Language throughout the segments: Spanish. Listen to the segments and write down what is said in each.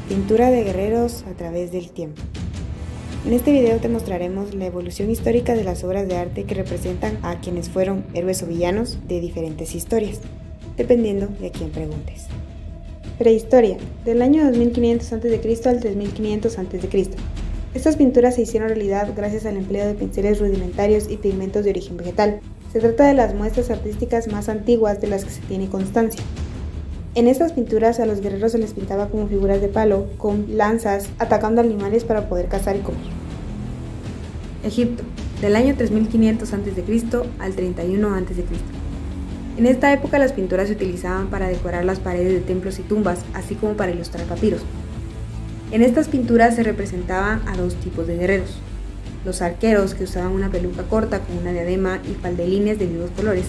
Pintura de guerreros a través del tiempo. En este video te mostraremos la evolución histórica de las obras de arte que representan a quienes fueron héroes o villanos de diferentes historias, dependiendo de a quién preguntes. Prehistoria, del año 2500 a.C. al 3500 a.C. Estas pinturas se hicieron realidad gracias al empleo de pinceles rudimentarios y pigmentos de origen vegetal. Se trata de las muestras artísticas más antiguas de las que se tiene constancia. En estas pinturas a los guerreros se les pintaba como figuras de palo, con lanzas, atacando animales para poder cazar y comer. Egipto, del año 3500 a.C. al 31 a.C. En esta época las pinturas se utilizaban para decorar las paredes de templos y tumbas, así como para ilustrar papiros. En estas pinturas se representaban a dos tipos de guerreros: los arqueros, que usaban una peluca corta con una diadema y faldelines de vivos colores,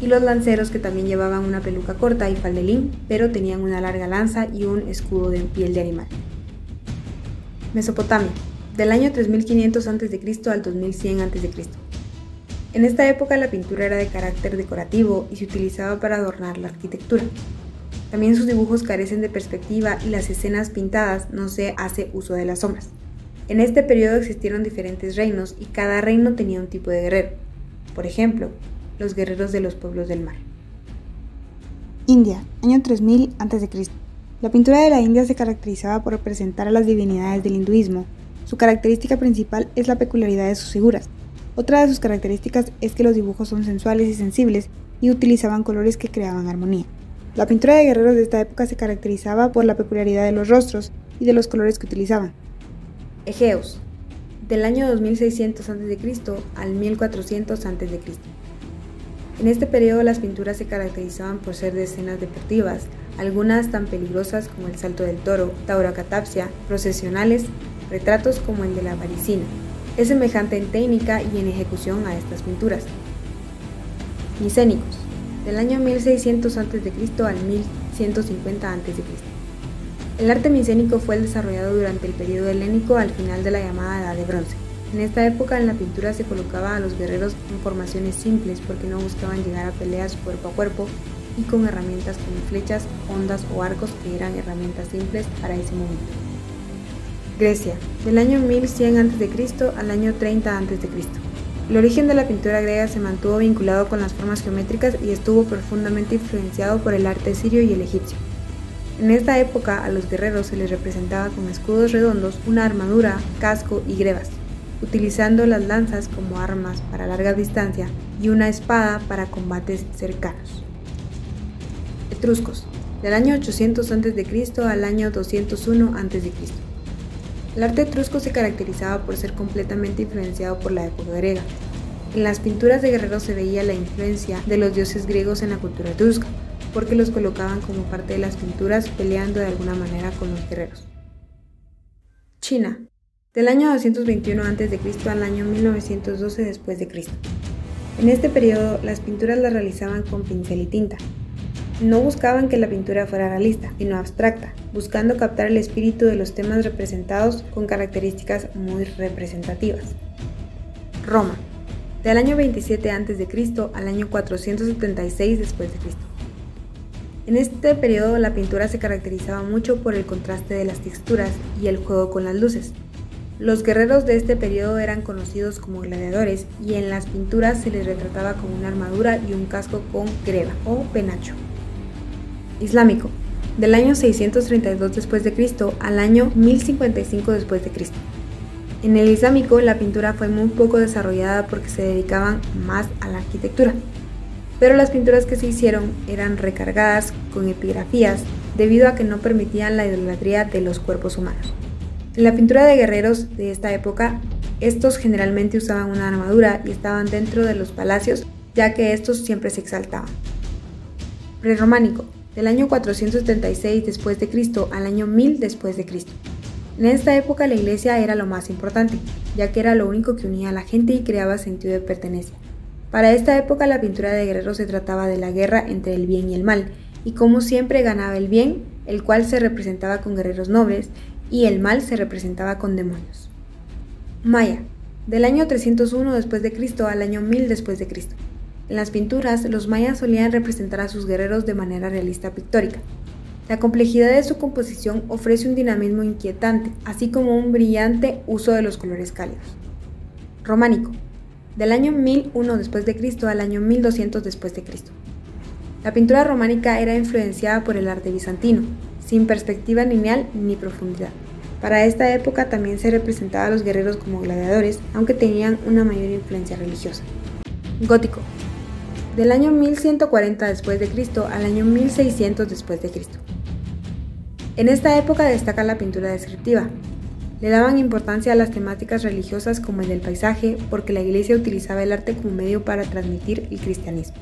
y los lanceros, que también llevaban una peluca corta y faldelín, pero tenían una larga lanza y un escudo de piel de animal. Mesopotamia, del año 3500 a.C. al 2100 a.C. En esta época la pintura era de carácter decorativo y se utilizaba para adornar la arquitectura. También sus dibujos carecen de perspectiva y las escenas pintadas no se hace uso de las sombras. En este periodo existieron diferentes reinos y cada reino tenía un tipo de guerrero. Por ejemplo, los guerreros de los pueblos del mar. India, año 3000 a.C. La pintura de la India se caracterizaba por representar a las divinidades del hinduismo. Su característica principal es la peculiaridad de sus figuras. Otra de sus características es que los dibujos son sensuales y sensibles y utilizaban colores que creaban armonía. La pintura de guerreros de esta época se caracterizaba por la peculiaridad de los rostros y de los colores que utilizaban. Egeos, del año 2600 a.C. al 1400 a.C. En este periodo las pinturas se caracterizaban por ser de escenas deportivas, algunas tan peligrosas como el salto del toro, taurocatapsia, procesionales, retratos como el de la varicina. Es semejante en técnica y en ejecución a estas pinturas. Micénicos, del año 1600 a.C. al 1150 a.C. El arte micénico fue desarrollado durante el periodo helénico al final de la llamada Edad de Bronce. En esta época en la pintura se colocaba a los guerreros en formaciones simples porque no buscaban llegar a peleas cuerpo a cuerpo y con herramientas como flechas, hondas o arcos, que eran herramientas simples para ese momento. Grecia, del año 1100 a.C. al año 30 a.C. El origen de la pintura griega se mantuvo vinculado con las formas geométricas y estuvo profundamente influenciado por el arte sirio y el egipcio. En esta época a los guerreros se les representaba con escudos redondos, una armadura, casco y grebas, utilizando las lanzas como armas para larga distancia y una espada para combates cercanos. Etruscos, del año 800 a.C. al año 201 a.C. El arte etrusco se caracterizaba por ser completamente influenciado por la época griega. En las pinturas de guerreros se veía la influencia de los dioses griegos en la cultura etrusca, porque los colocaban como parte de las pinturas peleando de alguna manera con los guerreros. China, del año 221 a.C. al año 1912 después de Cristo. En este periodo las pinturas las realizaban con pincel y tinta. No buscaban que la pintura fuera realista, sino abstracta, buscando captar el espíritu de los temas representados con características muy representativas. Roma, del año 27 a.C. al año 476 después de Cristo. En este periodo la pintura se caracterizaba mucho por el contraste de las texturas y el juego con las luces. Los guerreros de este periodo eran conocidos como gladiadores y en las pinturas se les retrataba con una armadura y un casco con greba o penacho. Islámico, del año 632 después de Cristo al año 1055 después de Cristo. En el islámico la pintura fue muy poco desarrollada porque se dedicaban más a la arquitectura, pero las pinturas que se hicieron eran recargadas con epigrafías debido a que no permitían la idolatría de los cuerpos humanos. En la pintura de guerreros de esta época, estos generalmente usaban una armadura y estaban dentro de los palacios, ya que estos siempre se exaltaban. Prerrománico, del año 476 después de Cristo al año 1000 después de Cristo. En esta época la iglesia era lo más importante, ya que era lo único que unía a la gente y creaba sentido de pertenencia. Para esta época la pintura de guerreros se trataba de la guerra entre el bien y el mal, y como siempre ganaba el bien, el cual se representaba con guerreros nobles, y el mal se representaba con demonios. Maya, del año 301 después de Cristo al año 1000 después de Cristo. En las pinturas, los mayas solían representar a sus guerreros de manera realista pictórica. La complejidad de su composición ofrece un dinamismo inquietante, así como un brillante uso de los colores cálidos. Románico, del año 1001 después de Cristo al año 1200 después de Cristo. La pintura románica era influenciada por el arte bizantino, sin perspectiva lineal ni profundidad. Para esta época también se representaba a los guerreros como gladiadores, aunque tenían una mayor influencia religiosa. Gótico, del año 1140 después de Cristo al año 1600 después de Cristo. En esta época destaca la pintura descriptiva. Le daban importancia a las temáticas religiosas como el del paisaje, porque la iglesia utilizaba el arte como medio para transmitir el cristianismo.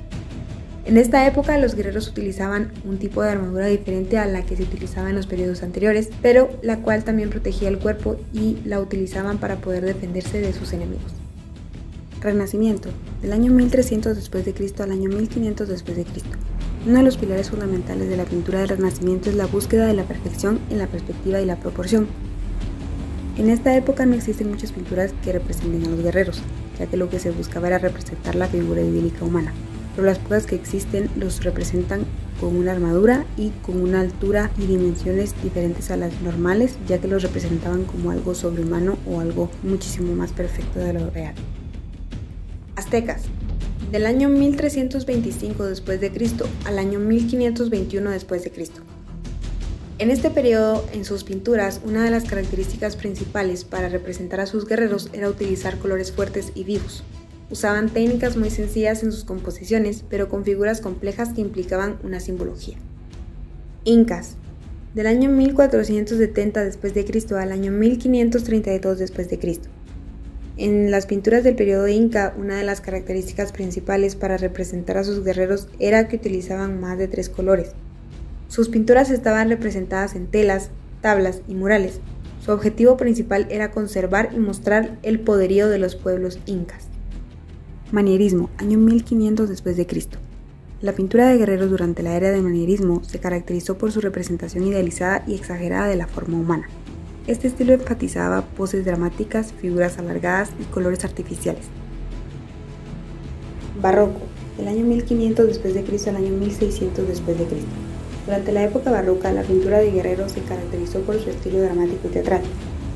En esta época los guerreros utilizaban un tipo de armadura diferente a la que se utilizaba en los periodos anteriores, pero la cual también protegía el cuerpo y la utilizaban para poder defenderse de sus enemigos. Renacimiento, del año 1300 después de Cristo al año 1500 después de Cristo. Uno de los pilares fundamentales de la pintura del Renacimiento es la búsqueda de la perfección en la perspectiva y la proporción. En esta época no existen muchas pinturas que representen a los guerreros, ya que lo que se buscaba era representar la figura idílica humana, pero las pocas que existen los representan con una armadura y con una altura y dimensiones diferentes a las normales, ya que los representaban como algo sobrehumano o algo muchísimo más perfecto de lo real. Aztecas, del año 1325 después de Cristo al año 1521 después de Cristo. En este periodo, en sus pinturas, una de las características principales para representar a sus guerreros era utilizar colores fuertes y vivos. Usaban técnicas muy sencillas en sus composiciones, pero con figuras complejas que implicaban una simbología. Incas, del año 1470 después de Cristo al año 1532 después de Cristo. En las pinturas del periodo Inca, una de las características principales para representar a sus guerreros era que utilizaban más de 3 colores. Sus pinturas estaban representadas en telas, tablas y murales. Su objetivo principal era conservar y mostrar el poderío de los pueblos incas. Manierismo, año 1500 después de Cristo. La pintura de guerreros durante la era del manierismo se caracterizó por su representación idealizada y exagerada de la forma humana. Este estilo enfatizaba poses dramáticas, figuras alargadas y colores artificiales. Barroco, del año 1500 después de Cristo al año 1600 después de Cristo. Durante la época barroca, la pintura de guerreros se caracterizó por su estilo dramático y teatral,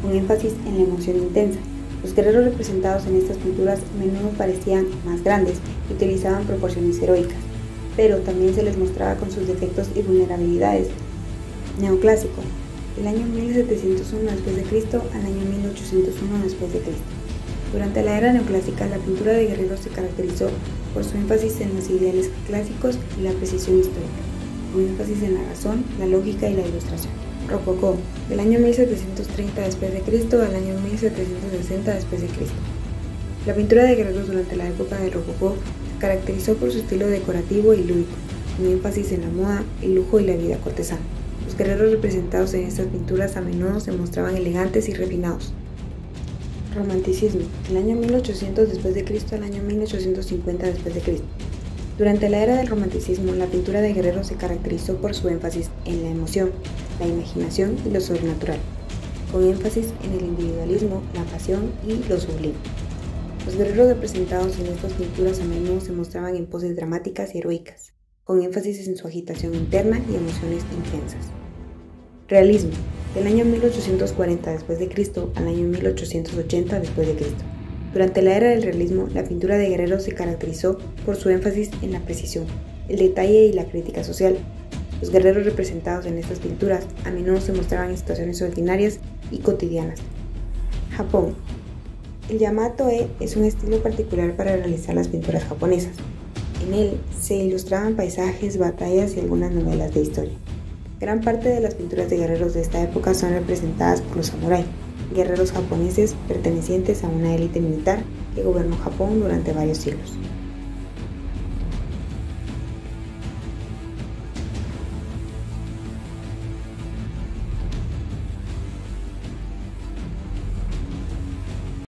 con énfasis en la emoción intensa. Los guerreros representados en estas pinturas a menudo parecían más grandes y utilizaban proporciones heroicas, pero también se les mostraba con sus defectos y vulnerabilidades. Neoclásico, del año 1701 después de Cristo al año 1801 después de Cristo. Durante la era neoclásica, la pintura de guerreros se caracterizó por su énfasis en los ideales clásicos y la precisión histórica, con énfasis en la razón, la lógica y la ilustración. Rococó, del año 1730 después de Cristo al año 1760 después de Cristo. La pintura de guerreros durante la época del Rococó se caracterizó por su estilo decorativo y lúdico, con énfasis en la moda, el lujo y la vida cortesana. Los guerreros representados en estas pinturas a menudo se mostraban elegantes y refinados. Romanticismo, del año 1800 después de Cristo al año 1850 después de Cristo. Durante la era del romanticismo, la pintura de guerreros se caracterizó por su énfasis en la emoción, la imaginación y lo sobrenatural, con énfasis en el individualismo, la pasión y lo sublime. Los guerreros representados en estas pinturas a menudo se mostraban en poses dramáticas y heroicas, con énfasis en su agitación interna y emociones intensas. Realismo, del año 1840 después de Cristo al año 1880 después de Cristo. Durante la era del realismo, la pintura de guerreros se caracterizó por su énfasis en la precisión, el detalle y la crítica social. Los guerreros representados en estas pinturas a menudo se mostraban en situaciones ordinarias y cotidianas. Japón. El Yamato-e es un estilo particular para realizar las pinturas japonesas. En él se ilustraban paisajes, batallas y algunas novelas de historia. Gran parte de las pinturas de guerreros de esta época son representadas por los samuráis, guerreros japoneses pertenecientes a una élite militar que gobernó Japón durante varios siglos.